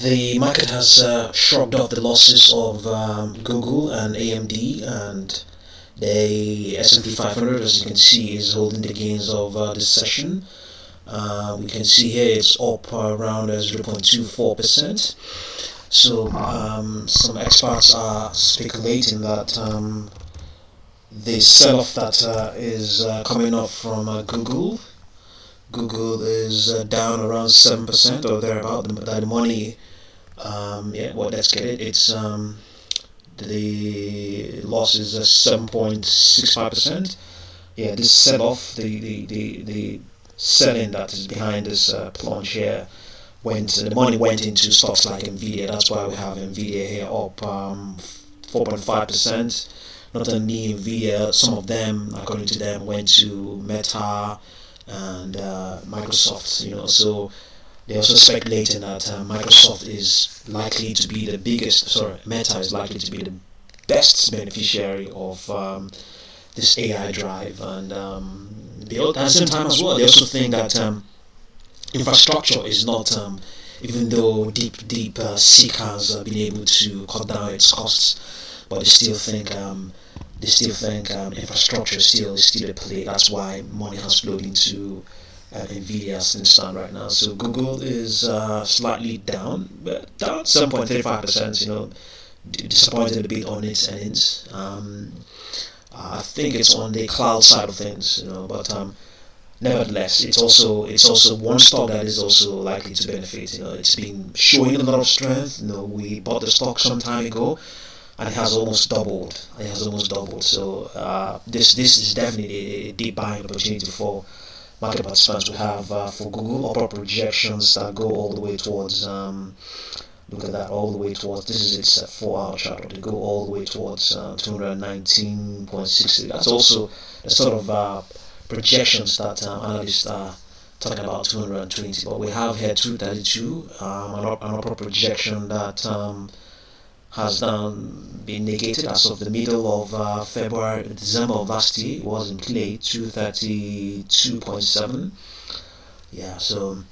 The market has shrugged off the losses of Google and AMD, and the S&P 500, as you can see, is holding the gains of this session. We can see here it's up around 0.24%. So some experts are speculating that the sell-off that is coming up from Google is down around 7% or thereabout. The money, well, let's get it. It's the loss is 7.65%. Yeah, this sell-off, the selling that is behind this plunge here, the money went into stocks like Nvidia. That's why we have Nvidia here up 4.5%. Not only Nvidia, some of them, according to them, went to Meta and Microsoft. So they're also speculating that Microsoft is likely to be the biggest. Meta is likely to be the best beneficiary of this AI drive, and at the same time as well, they also think that infrastructure is not, even though DeepSeek has been able to cut down its costs, but they still think infrastructure is still a play. That's why money has flowed into Nvidia as things stand right now. So Google is slightly down, but down 7.35%. Disappointed a bit on its earnings. I think it's on the cloud side of things, but nevertheless, it's also one stock that is also likely to benefit. It's been showing a lot of strength. We bought the stock some time ago, and it has almost doubled. So this is definitely a deep buying opportunity for market participants. We have for Google upper projections that go all the way towards. Look at that, all the way towards. This is its 4-hour chart. They go all the way towards 219.60. That's also the sort of projections that analysts are talking about 220. But we have here 232, an upper projection that has been negated as of the middle of December of last year. It was in play 232.7. Yeah, so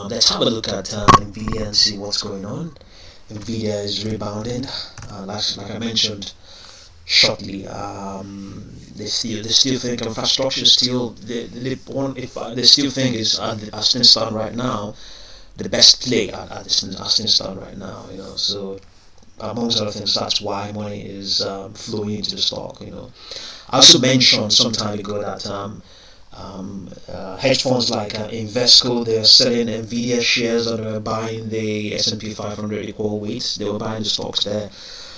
let's have a look at Nvidia and see what's going on. Nvidia is rebounding, like I mentioned shortly. They still think infrastructure is still they still think is as things stand right now the best play as things stand right now. So amongst other things, that's why money is flowing into the stock. I also mentioned some time ago that hedge funds like Invesco, they're selling Nvidia shares, or they're buying the S&P 500 equal weight. They were buying the stocks there,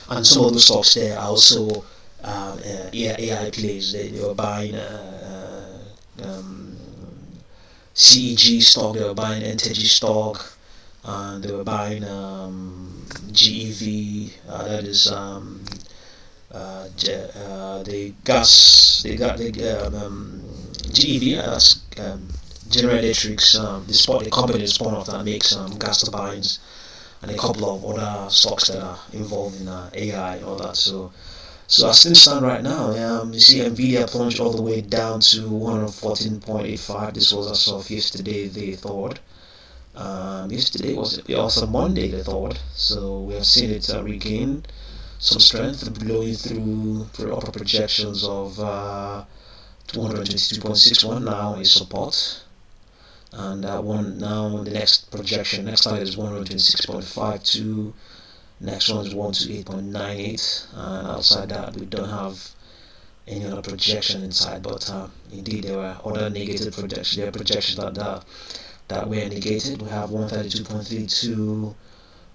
and some of those stocks there are also AI plays. They were buying CEG stock, they were buying NTG stock, and they were buying GEV, that is the gas, GEV, that's General Electric's, the company is spun off that makes gas turbines, and a couple of other stocks that are involved in AI and all that. So as things stand right now, you see Nvidia plunged all the way down to 114.85. This was as of yesterday, the 3rd. Yesterday was also Monday, the 3rd. So we have seen it regain some strength, blowing through upper projections of 222.61 now is support, and now the next target is 126.52. Next one is 128.98, and outside that we don't have any other projection inside. But indeed, there were other negative projections. There are projections that were negated. We have 132.32.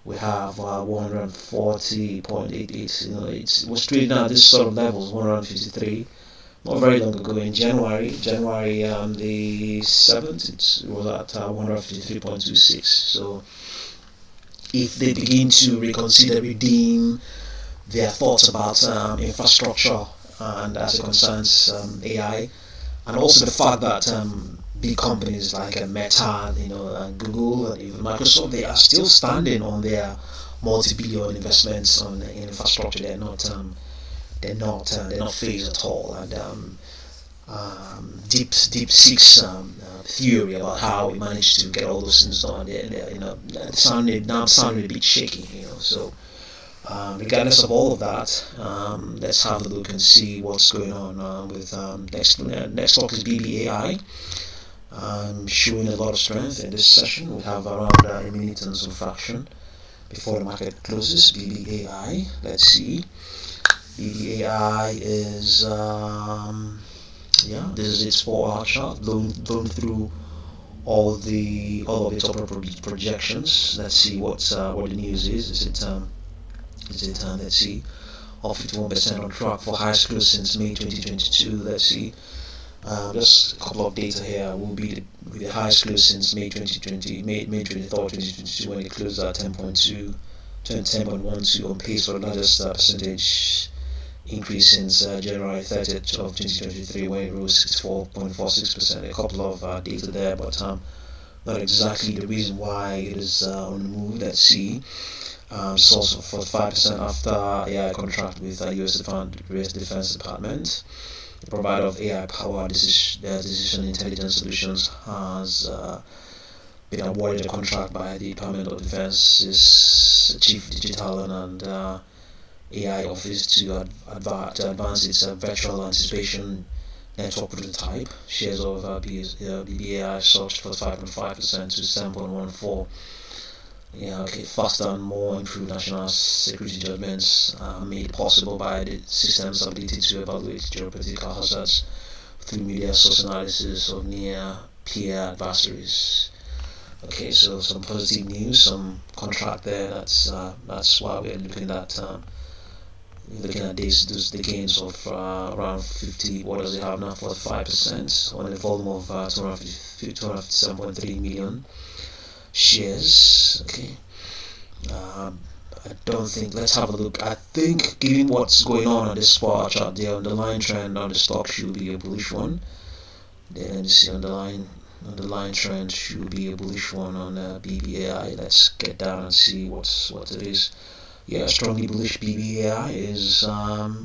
We have 140.88. It was trading at this sort of levels, 153. Not very long ago, in January the 7th, it was at 153.26. So if they begin to redeem their thoughts about infrastructure and as it concerns AI, and also the fact that big companies like Meta, and Google, and even Microsoft, they are still standing on their multi-billion investments in infrastructure. They're not phased at all. And DeepSeek's theory about how we managed to get all those things done. I'm sounding a bit shaky, So regardless of all of that, let's have a look and see what's going on with next stock is BBAi. Showing a lot of strength in this session. We have around a minute and some fraction before the market closes. BBAi, let's see. BBAi is this is its 4-hour chart, going through all of its upper projections. Let's see what the news is. Is it let's see, off 51% on track for highest close since May 2022. Let's see. Just a couple of data here. Will be the highest close since May 2020, May 23rd, 2022, when it closed at 10.2 to 10.12, on pace for the largest percentage increase since January 30th of 2023, when it rose 64.46%. A couple of data there, but not exactly the reason why it is on the move. Let's see. It's also 45% after AI contract with US Defense Department. The provider of AI-powered decision intelligence solutions has been awarded a contract by the Department of Defense's Chief Digital and AI Office to advance its virtual anticipation network prototype. Shares of BBAi surged 45.5% to 7.14. Faster and more improved national security judgments made possible by the system's ability to evaluate geopolitical hazards through media source analysis of near-peer adversaries. So some positive news, some contract there. That's why we're looking at the gains of around 50. What does it have now? 45% on a volume of 257.3 million shares. I don't think. Let's have a look. I think, given what's going on this 4-hour chart, the underlying trend on the stock should be a bullish one. Then let me see, underlying trend should be a bullish one on BBAi. Let's get down and see what it is. Strongly bullish. BBAi is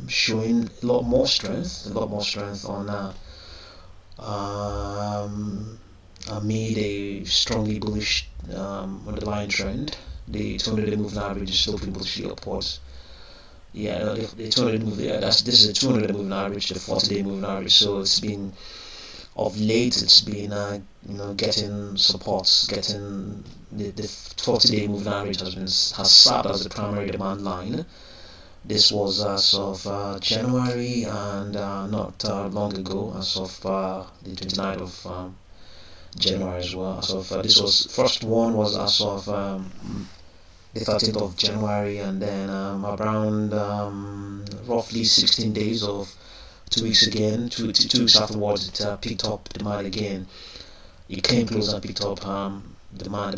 showing a lot more strength on amid a strongly bullish underlying trend. The 200-day moving average is still pretty bullishly upwards. The 200-day moving, this is a 200-day moving average, the 40-day moving average. So it's been, of late, it's been getting supports, getting the 40-day moving average has served as the primary demand line. This was as of January, and not long ago, as of the 29th of January as well. So this was first one was as of the 13th of January, and then around roughly 16 days of 2 weeks again, two weeks afterwards, it picked up demand again. It came close and picked up demand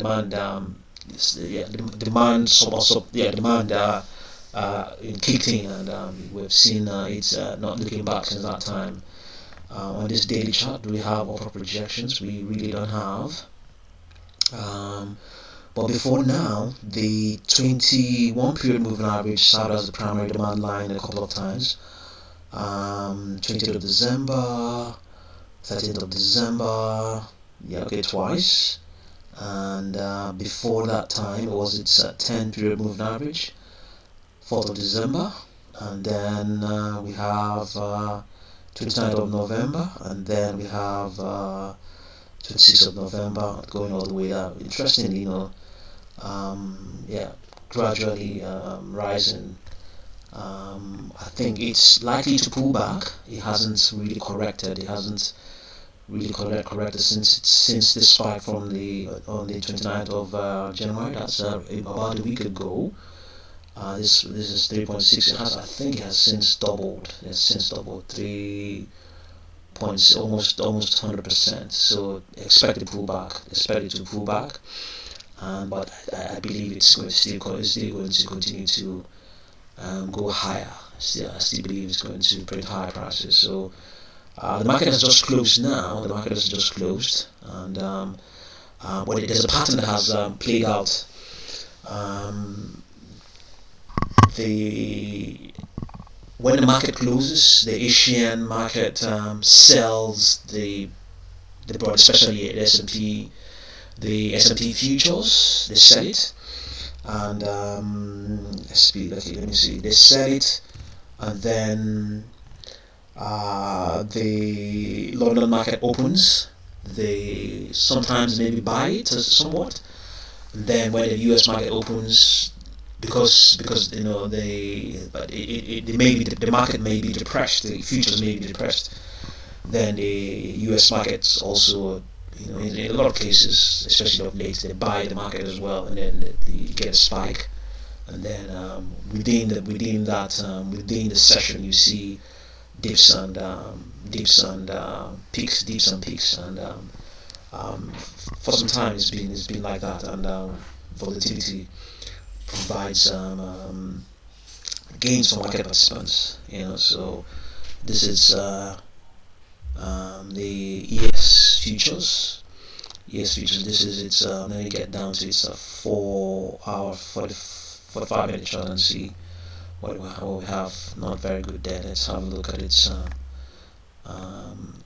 kicked in, and we've seen it's not looking back since that time. On this daily chart, do we have upper projections? We really don't have. But before now, the 21 period moving average served as the primary demand line a couple of times. 20th of December, 13th of December, twice. And before that time, it was its 10 period moving average, 4th of December, and then we have 29th of November, and then we have 26th of November, going all the way up. Interestingly, gradually rising. I think it's likely to pull back. It hasn't really corrected. Corrected since the spike from on the 29th of January. That's about a week ago. This is 3.6. I think it has since doubled. It's since doubled 3 points, almost 100%. So expect it to pull back. But I believe it's still going to continue to go higher. I still believe it's going to print higher prices. So the market has just closed now. And but there's a pattern that has played out. When the market closes, the Asian market sells the they brought, especially the S&P futures, they sell it, and let me see, they sell it, and then the London market opens, they sometimes maybe buy it somewhat, and then when the US market opens, because the market may be depressed, the futures may be depressed, then the US markets also, in a lot of cases, especially of late, they buy the market as well, and then you get a spike, and then within the session you see dips and peaks, and for some time it's been like that, and volatility provides gains for market participants. So this is the ES futures. This is its. Let me get down to its 4-hour, 45-minute chart and see what we have. Not very good there. Let's have a look at its.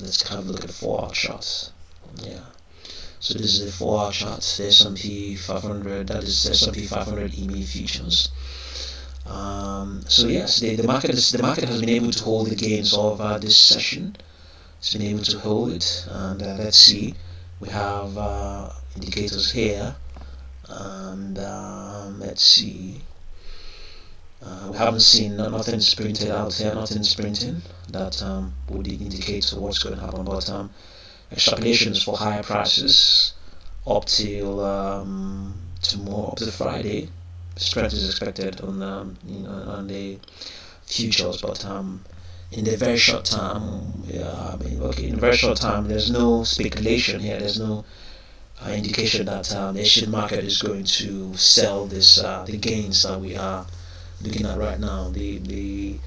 Let's have a look at the 4-hour charts. Yeah. So this is the 4-hour chart. The S&P 500. That is S&P 500 EME futures. So yes, the market has been able to hold the gains of this session. It's been able to hold it, and let's see. We have indicators here, and let's see. We haven't seen nothing sprinted out here, nothing sprinting that would indicate what's going to happen. But extrapolations for higher prices up till tomorrow, up to Friday. Strength is expected on on the futures, but in the very short time, in the very short time, there's no speculation here. There's no indication that the Asian market is going to sell the gains that we are looking at right now. The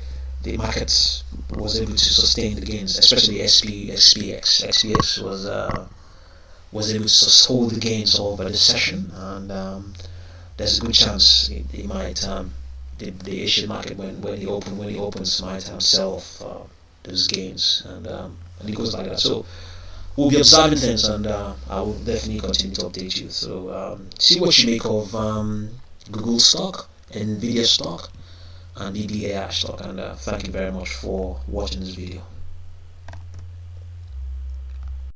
market was able to sustain the gains, especially SPX. SPX was able to hold the gains over the session, and there's a good chance it might. The Asian market, when it opens, might sell off those gains, and it goes like that. So we'll be observing things, and I will definitely continue to update you. So see what you make of Google stock, Nvidia stock, and BBAi stock, and thank you very much for watching this video.